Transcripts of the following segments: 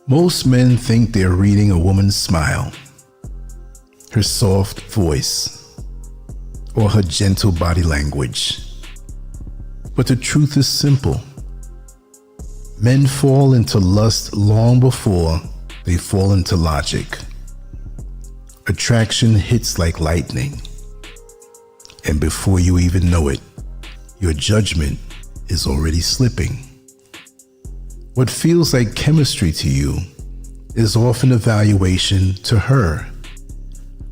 Most men think they're reading a woman's smile, her soft voice, or her gentle body language. But the truth is simple. Men fall into lust long before they fall into logic. Attraction hits like lightning, and before you even know it, your judgment is already slipping. What feels like chemistry to you is often a valuation to her.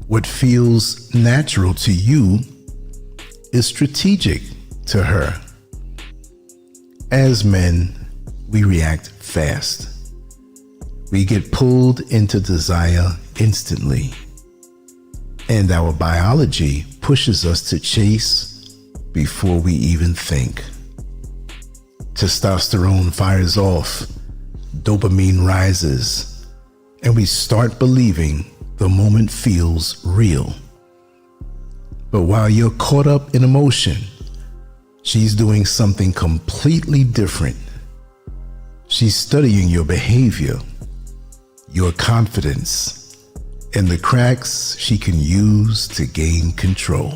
What feels natural to you is strategic to her. As men, we react fast. We get pulled into desire instantly. And our biology pushes us to chase before we even think. Testosterone fires off, dopamine rises, and we start believing the moment feels real. But while you're caught up in emotion, she's doing something completely different. She's studying your behavior, your confidence, and the cracks she can use to gain control.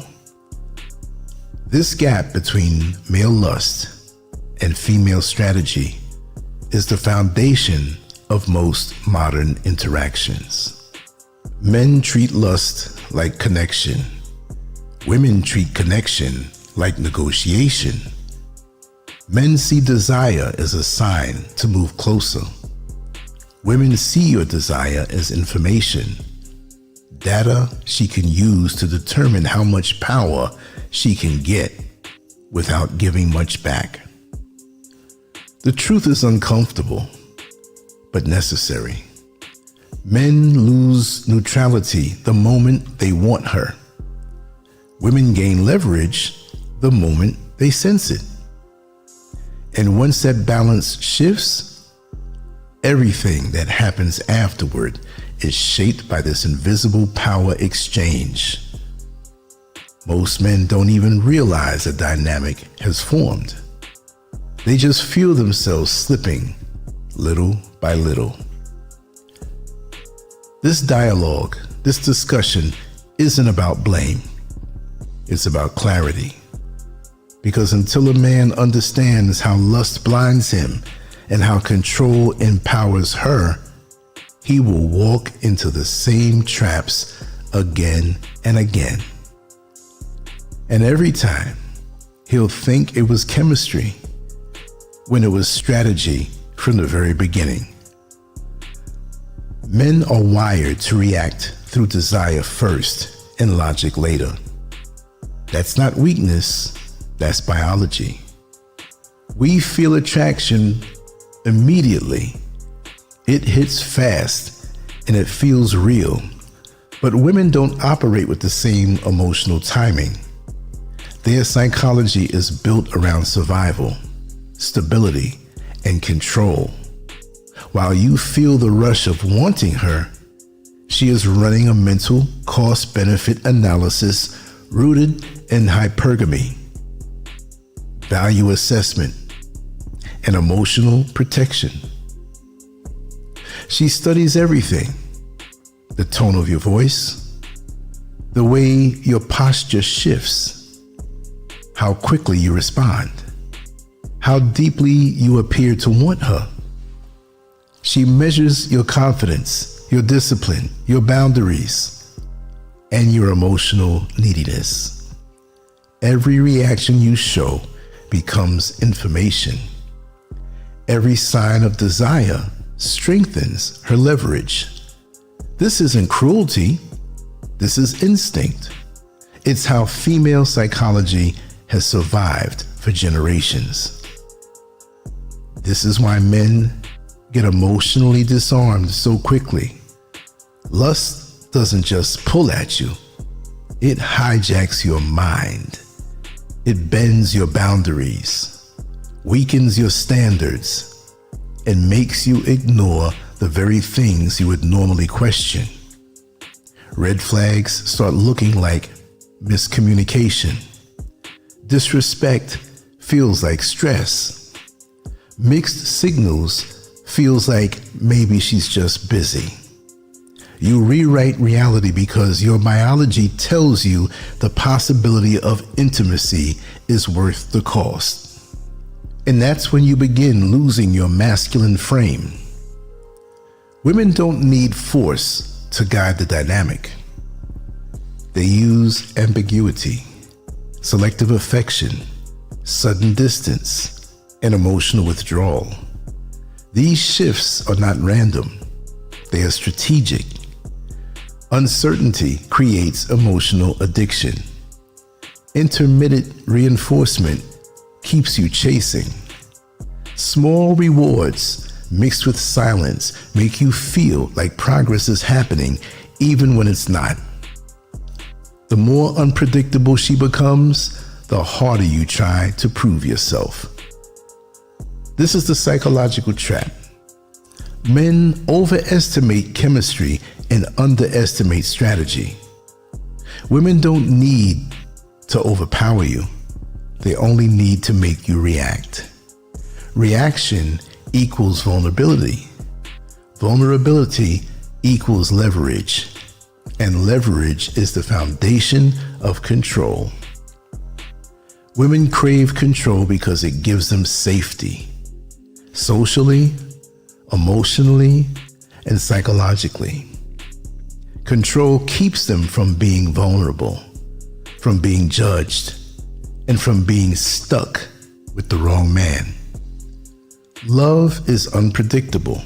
This gap between male lust and female strategy is the foundation of most modern interactions. Men treat lust like connection. Women treat connection like negotiation. Men see desire as a sign to move closer. Women see your desire as information, data she can use to determine how much power she can get without giving much back. The truth is uncomfortable, but necessary. Men lose neutrality the moment they want her. Women gain leverage the moment they sense it. And once that balance shifts, everything that happens afterward is shaped by this invisible power exchange. Most men don't even realize a dynamic has formed. They just feel themselves slipping little by little. This dialogue, this discussion isn't about blame. It's about clarity. Because until a man understands how lust blinds him and how control empowers her, he will walk into the same traps again and again. And every time, he'll think it was chemistry when it was strategy from the very beginning. Men are wired to react through desire first and logic later. That's not weakness, that's biology. We feel attraction immediately. It hits fast and it feels real. But women don't operate with the same emotional timing. Their psychology is built around survival, stability, and control. While you feel the rush of wanting her, she is running a mental cost-benefit analysis rooted in hypergamy, value assessment, and emotional protection. She studies everything: the tone of your voice, the way your posture shifts, how quickly you respond, how deeply you appear to want her. She measures your confidence, your discipline, your boundaries, and your emotional neediness. Every reaction you show becomes information. Every sign of desire strengthens her leverage. This isn't cruelty. This is instinct. It's how female psychology has survived for generations. This is why men get emotionally disarmed so quickly. Lust doesn't just pull at you. It hijacks your mind. It bends your boundaries, weakens your standards, and makes you ignore the very things you would normally question. Red flags start looking like miscommunication. Disrespect feels like stress. Mixed signals feels like maybe she's just busy. You rewrite reality because your biology tells you the possibility of intimacy is worth the cost. And that's when you begin losing your masculine frame. Women don't need force to guide the dynamic. They use ambiguity, selective affection, sudden distance, and emotional withdrawal. These shifts are not random. They are strategic. Uncertainty creates emotional addiction. Intermittent reinforcement keeps you chasing. Small rewards mixed with silence make you feel like progress is happening even when it's not. The more unpredictable she becomes, the harder you try to prove yourself. This is the psychological trap. Men overestimate chemistry and underestimate strategy. Women don't need to overpower you. They only need to make you react. Reaction equals vulnerability. Vulnerability equals leverage. And leverage is the foundation of control. Women crave control because it gives them safety, socially, emotionally, and psychologically. Control keeps them from being vulnerable, from being judged, and from being stuck with the wrong man. Love is unpredictable.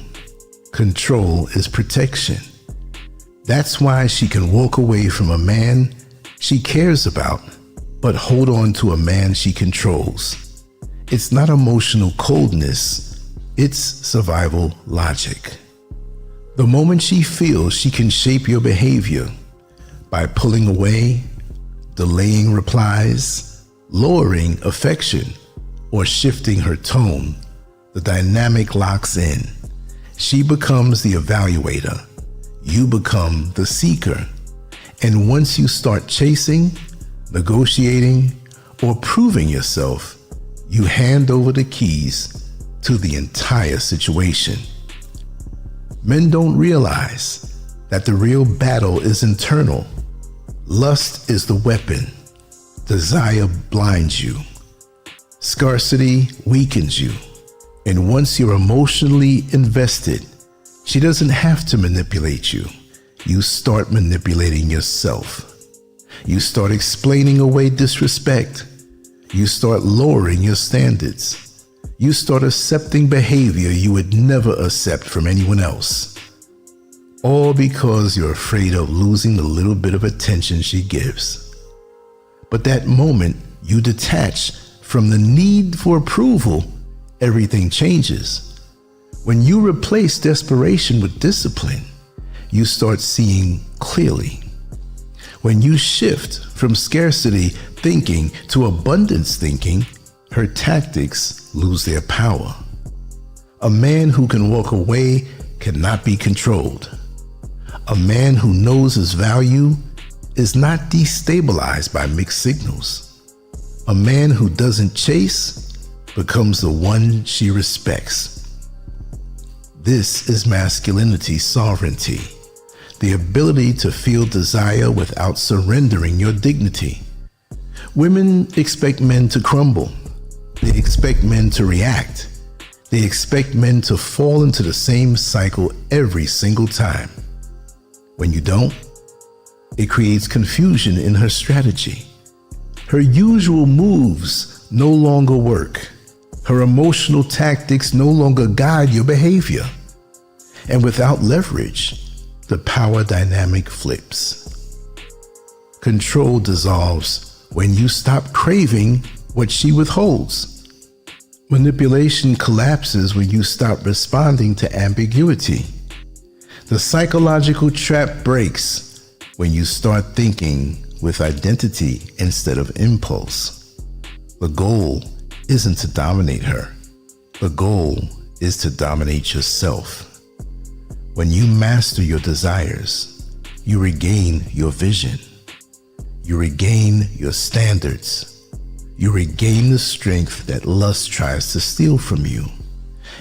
Control is protection. That's why she can walk away from a man she cares about, but hold on to a man she controls. It's not emotional coldness, it's survival logic. The moment she feels she can shape your behavior by pulling away, delaying replies, lowering affection, or shifting her tone, the dynamic locks in. She becomes the evaluator. You become the seeker. And once you start chasing, negotiating, or proving yourself, you hand over the keys to the entire situation. Men don't realize that the real battle is internal. Lust is the weapon. Desire blinds you. Scarcity weakens you. And once you're emotionally invested, she doesn't have to manipulate you. You start manipulating yourself. You start explaining away disrespect. You start lowering your standards. You start accepting behavior you would never accept from anyone else. All because you're afraid of losing the little bit of attention she gives. But that moment you detach from the need for approval, everything changes. When you replace desperation with discipline, you start seeing clearly. When you shift from scarcity thinking to abundance thinking, her tactics lose their power. A man who can walk away cannot be controlled. A man who knows his value is not destabilized by mixed signals. A man who doesn't chase becomes the one she respects. This is masculinity sovereignty, the ability to feel desire without surrendering your dignity. Women expect men to crumble. They expect men to react. They expect men to fall into the same cycle every single time. When you don't, it creates confusion in her strategy. Her usual moves no longer work. Her emotional tactics no longer guide your behavior. And without leverage, the power dynamic flips. Control dissolves when you stop craving what she withholds. Manipulation collapses when you stop responding to ambiguity. The psychological trap breaks when you start thinking with identity instead of impulse. The goal isn't to dominate her. The goal is to dominate yourself. When you master your desires, you regain your vision. You regain your standards. You regain the strength that lust tries to steal from you.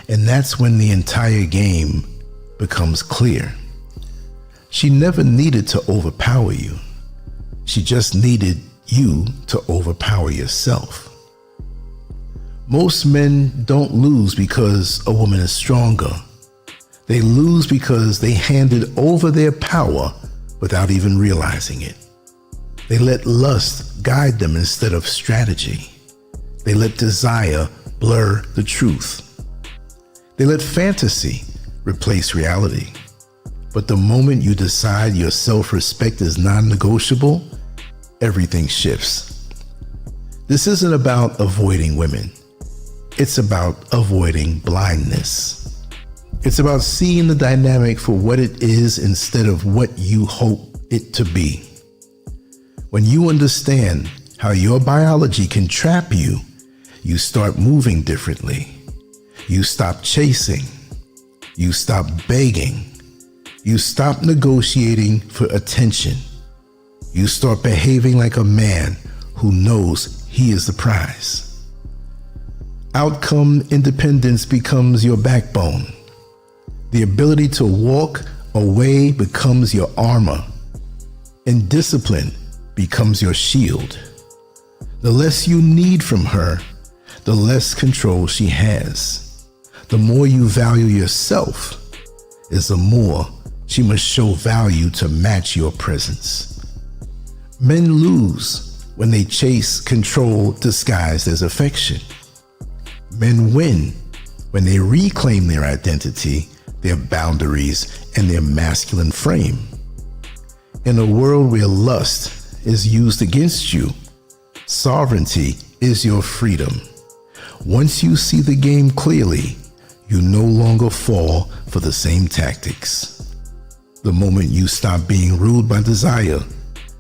And that's when the entire game becomes clear. She never needed to overpower you. She just needed you to overpower yourself. Most men don't lose because a woman is stronger. They lose because they handed over their power without even realizing it. They let lust guide them instead of strategy. They let desire blur the truth. They let fantasy replace reality. But the moment you decide your self-respect is non-negotiable, everything shifts. This isn't about avoiding women. It's about avoiding blindness. It's about seeing the dynamic for what it is instead of what you hope it to be. When you understand how your biology can trap you, you start moving differently. You stop chasing. You stop begging. You stop negotiating for attention. You start behaving like a man who knows he is the prize. Outcome independence becomes your backbone. The ability to walk away becomes your armor, and discipline becomes your shield. The less you need from her, the less control she has. The more you value yourself is the more she must show value to match your presence. Men lose when they chase control disguised as affection. Men win when they reclaim their identity, their boundaries, and their masculine frame. In a world where lust is used against you, sovereignty is your freedom. Once you see the game clearly, you no longer fall for the same tactics. The moment you stop being ruled by desire,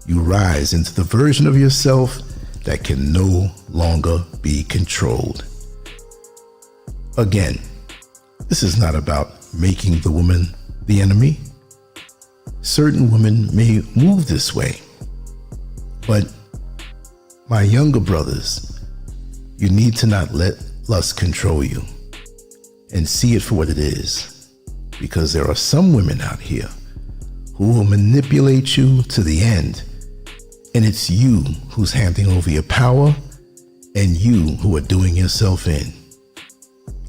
you rise into the version of yourself that can no longer be controlled. Again, this is not about making the woman the enemy. Certain women may move this way, but my younger brothers, you need to not let lust control you and see it for what it is, because there are some women out here who will manipulate you to the end, and it's you who's handing over your power and you who are doing yourself in.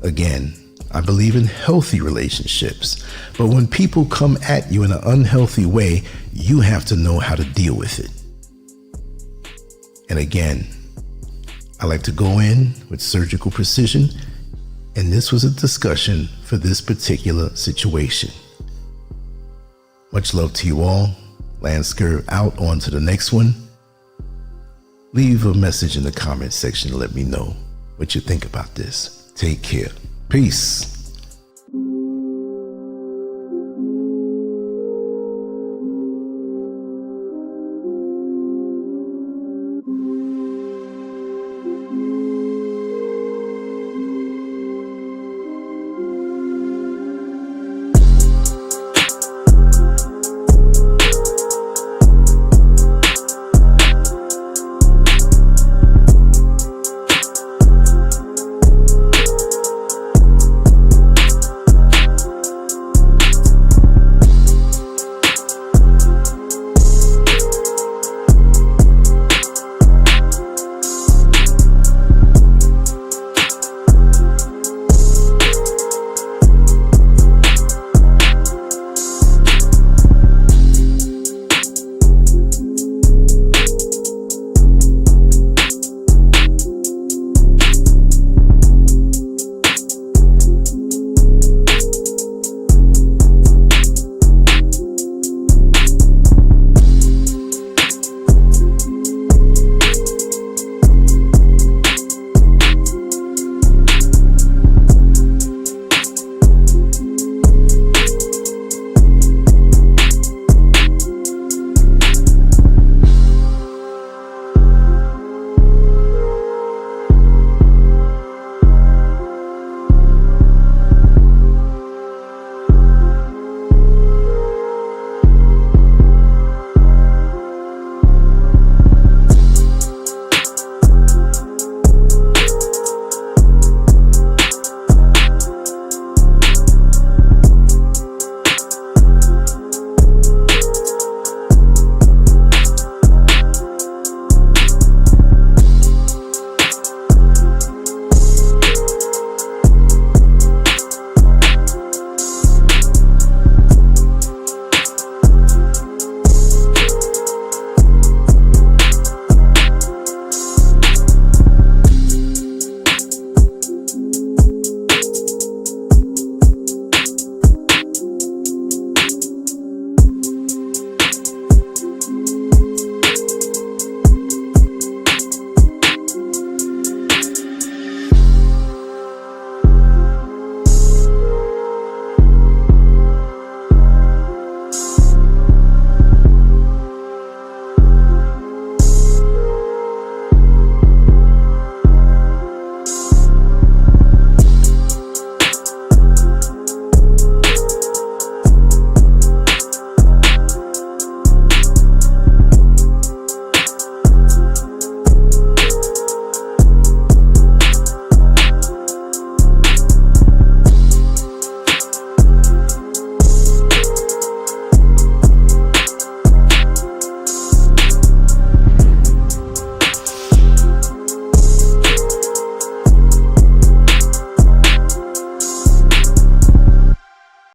Again, I believe in healthy relationships, but when people come at you in an unhealthy way, you have to know how to deal with it. And again, I like to go in with surgical precision, and this was a discussion for this particular situation. Much love to you all. Lancescurv out, on to the next one. Leave a message in the comment section to let me know what you think about this. Take care. Peace.